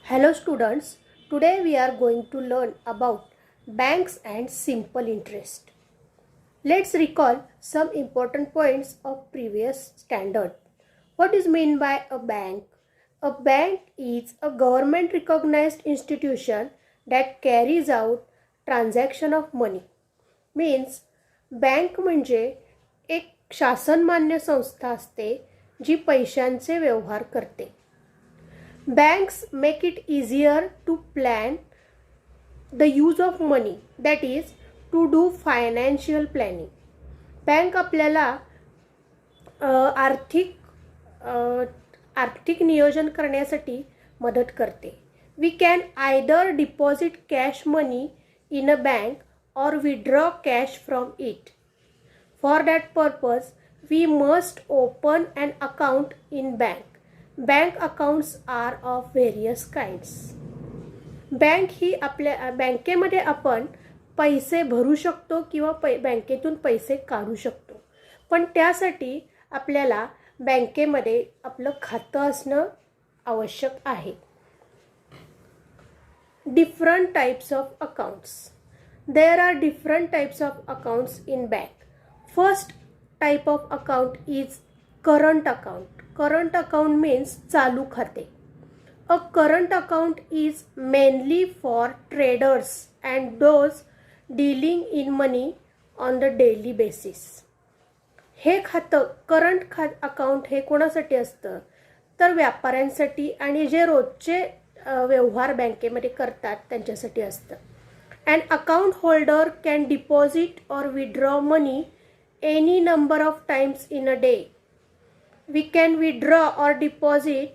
Hello students, today we are going to learn about banks and simple interest. Let's recall some important points of previous standard. What is meant by a bank? A bank is a government recognized institution that carries out transaction of money. Means bank म्हणजे एक शासनमान्य संस्था असते जी पैशांचे व्यवहार करते. Banks make it easier to plan the use of money, that is to do financial planning. Bank आपल्याला आर्थिक नियोजन करण्यासाठी मदत करते. We can either deposit cash money in a bank or withdraw cash from it. For that purpose, we must open an account in bank. Bank accounts are of various kinds. Bank ही आपल्या बँकेमध्ये आपण पैसे भरू शकतो किंवा बँकेतून पैसे काढू शकतो. पण त्यासाठी आपल्याला बँकेमध्ये आपलं खातं असणं आवश्यक आहे. Different types of accounts. There are different types of accounts in bank. First type of account is current account. Current account means चालू खाते. A current account is mainly for traders and those dealing in money on the daily basis. हे खातं current account हे कोणासाठी असतं तर व्यापाऱ्यांसाठी आणि जे रोजचे व्यवहार बँकेमध्ये करतात त्यांच्यासाठी असतं. An account holder can deposit or withdraw money any number of times in a day. We can withdraw or deposit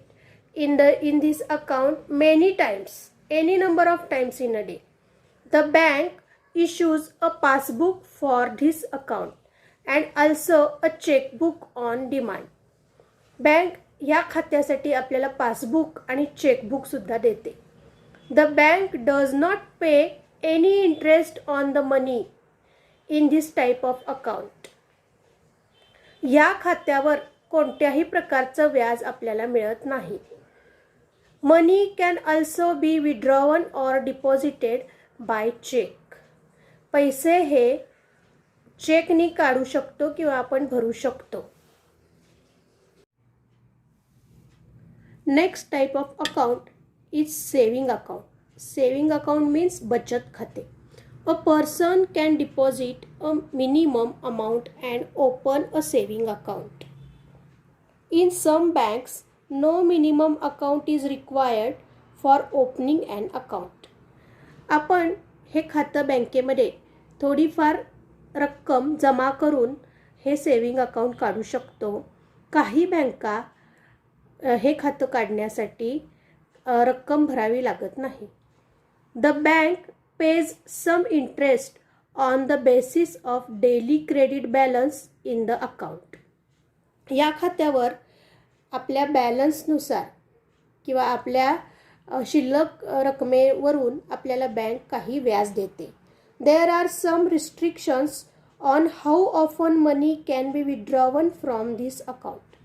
in this account many times, any number of times in a day. The bank issues a passbook for this account and also a checkbook on demand. Bank या खात्यासाठी आपल्याला passbook आणि chequebook सुद्धा देते. The bank does not pay any interest on the money in this type of account. या खात्यावर कोणत्याही प्रकारचं व्याज आपल्याला मिळत नाही. Money can also be withdrawn or deposited by cheque. पैसे हे चेकनी काढू शकतो किंवा आपण भरू शकतो. Next type of account is saving account. Saving account means बचत खाते. A person can deposit a minimum amount and open a saving account. In some banks, no minimum account is required for opening an account. आपण हे खातं बँकेमध्ये थोडीफार रक्कम जमा करून हे सेविंग अकाउंट काढू शकतो. काही बँका हे खातं काढण्यासाठी रक्कम भरावी लागत नाही. The bank pays some interest on the basis of daily credit balance in the account. या खात्यावर आपल्या बॅलन्सनुसार किंवा आपल्या शिल्लक रकमेवरून आपल्याला बँक काही व्याज देते. There are some restrictions on how often money can be withdrawn from this account.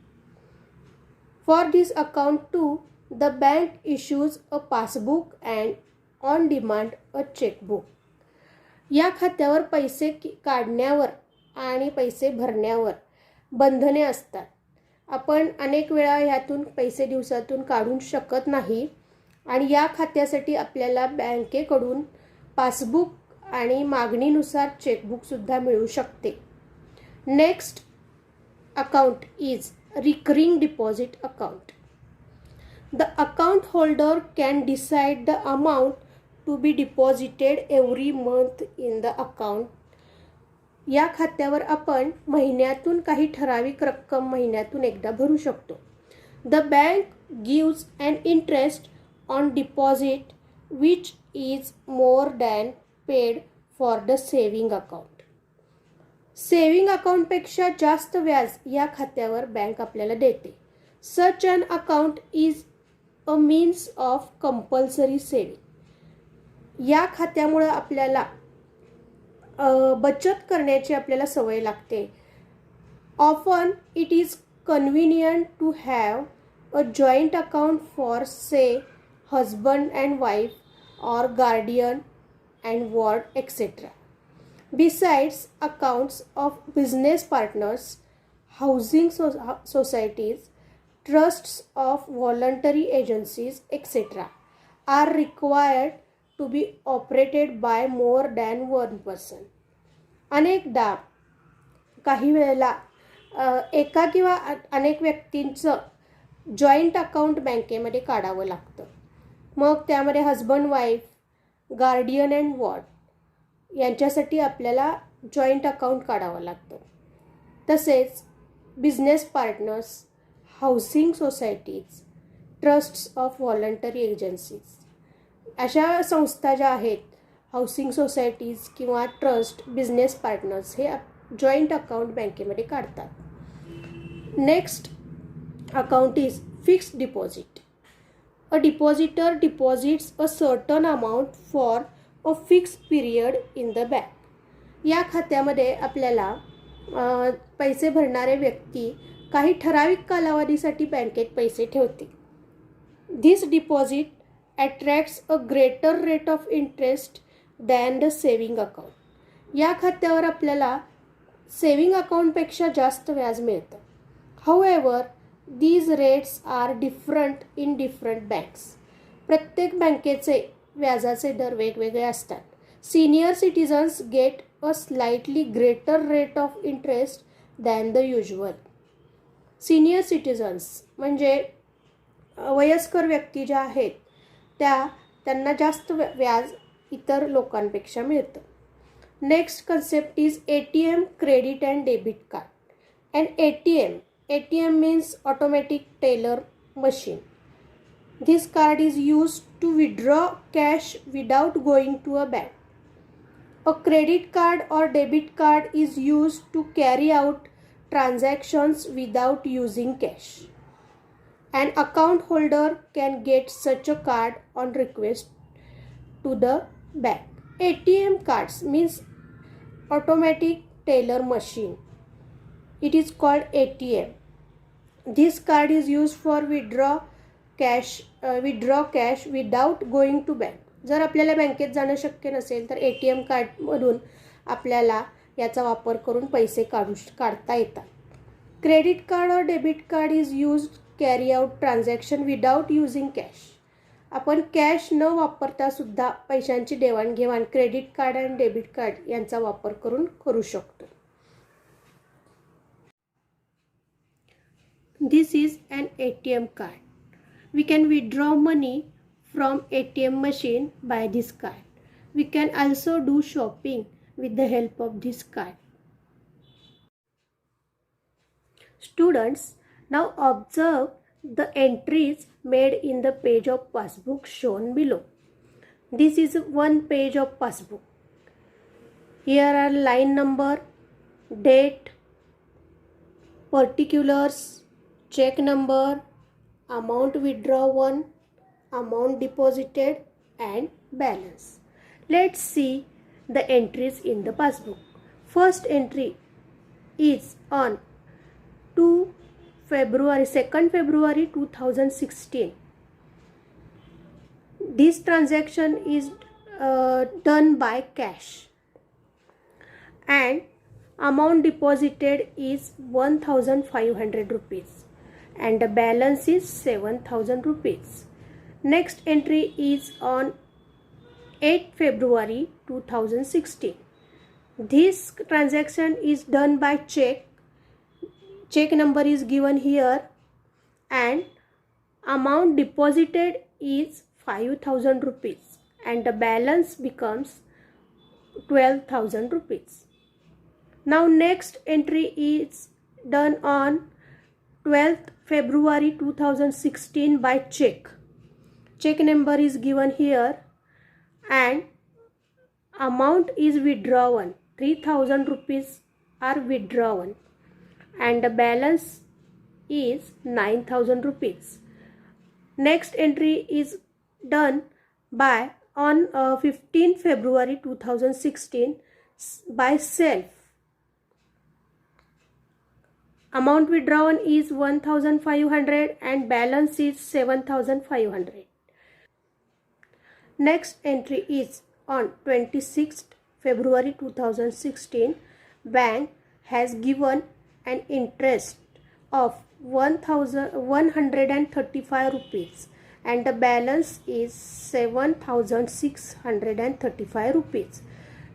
For this account too, the bank issues a passbook and on demand a checkbook. या खात्यावर पैसे काढण्यावर आणि पैसे भरण्यावर बंधने असतात. आपण अनेक वेळा ह्यातून पैसे दिवसातून काढू शकत नाही आणि या खात्यासाठी आपल्याला बँकेकडून पासबुक आणि मागणीनुसार चेकबुक सुद्धा मिळू शकते. Next account is recurring deposit account. The account holder can decide the amount to be deposited every month in the account. या खात्यावर आपण महिन्यातून काही ठराविक रक्कम महिन्यातून एकदा भरू शकतो. The bank gives an interest on deposit which is more than paid for the saving account. Saving अकाउंटपेक्षा जास्त व्याज या खात्यावर बँक आपल्याला देते. Such an account is a means of compulsory saving. या खात्यामुळे आपल्याला बचत करण्याची आपल्याला सवय लागते. Often it is convenient to have a joint account for say husband and wife or guardian and ward etcetera. Besides accounts of business partners, housing societies, trusts of voluntary agencies, etc. are required to be operated by more than one person. अनेकदा काही वेळेला एका किंवा अनेक व्यक्तींचं joint account बँकेमध्ये काढावं लागतं. मग त्यामध्ये husband wife, guardian and ward यांच्यासाठी आपल्याला जॉईंट अकाउंट काढावं लागतं. तसेच business partners, housing societies, trusts of voluntary agencies, अशा संस्था ज्या आहेत, हाऊसिंग सोसायटीज किंवा ट्रस्ट, बिझनेस पार्टनर्स हे जॉईंट अकाउंट बँकेमध्ये काढतात. Next account is fixed deposit. A depositor deposits a certain amount for a fix period in the bank. या खात्यामध्ये आपल्याला पैसे भरणारे व्यक्ती काही ठराविक कालावधीसाठी बँकेत पैसे ठेवते. This deposit attracts a greater rate of interest than the saving account. या खात्यावर आपल्याला सेविंग अकाउंटपेक्षा जास्त व्याज मिळतं. However these rates are different in different banks. प्रत्येक बँकेचे व्याजाचे दर वेगवेगळे असतात. Senior citizens get a slightly greater rate of interest than the usual. Senior citizens म्हणजे वयस्कर व्यक्ती ज्या आहेत त्यांना जास्त व्याज इतर लोकांपेक्षा मिळतं. Next concept is ATM, credit and debit card. And ATM means automatic teller machine. This card is used to withdraw cash without going to a bank. A credit card or debit card is used to carry out transactions without using cash. An account holder can get such a card on request to the bank. ATM cards means automatic teller machine. It is called ATM. This card is used for withdraw cash without going to bank. जर आपल्याला बँकेत जाणं शक्य नसेल तर ATM कार्डमधून आपल्याला याचा वापर करून पैसे काढता येतात. क्रेडिट कार्ड और debit card is used carry out transaction without using cash. आपण कॅश न वापरता सुद्धा पैशांची देवाणघेवाण क्रेडिट कार्ड आणि डेबिट कार्ड यांचा वापर करून करू शकतो. This is an ATM card. We can withdraw money from ATM machine by this card. We can also do shopping with the help of this card. Students, now observe the entries made in the page of passbook shown below. This is one page of passbook. Here are line number, date, particulars, check number, amount withdrawn, amount deposited and balance. Let's see the entries in the passbook. First entry is on 2nd February 2016. This transaction is done by cash and amount deposited is 1,500 rupees. And the balance is 7,000 rupees. Next entry is on 8th February 2016. This transaction is done by check. Check number is given here and amount deposited is 5,000 rupees and the balance becomes 12,000 rupees. Now next entry is done on 12th February 2016 by check. Check number is given here and amount is withdrawn. 3000 rupees are withdrawn and the balance is 9000 rupees. Next entry is done by on 15 February 2016 by self. Amount withdrawn is 1500 and balance is 7500. Next entry is on 26th February 2016. Bank has given an interest of 1135 rupees and the balance is 7635 rupees.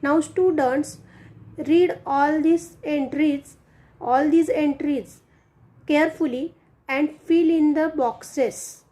Now students, read all these entries carefully and fill in the boxes.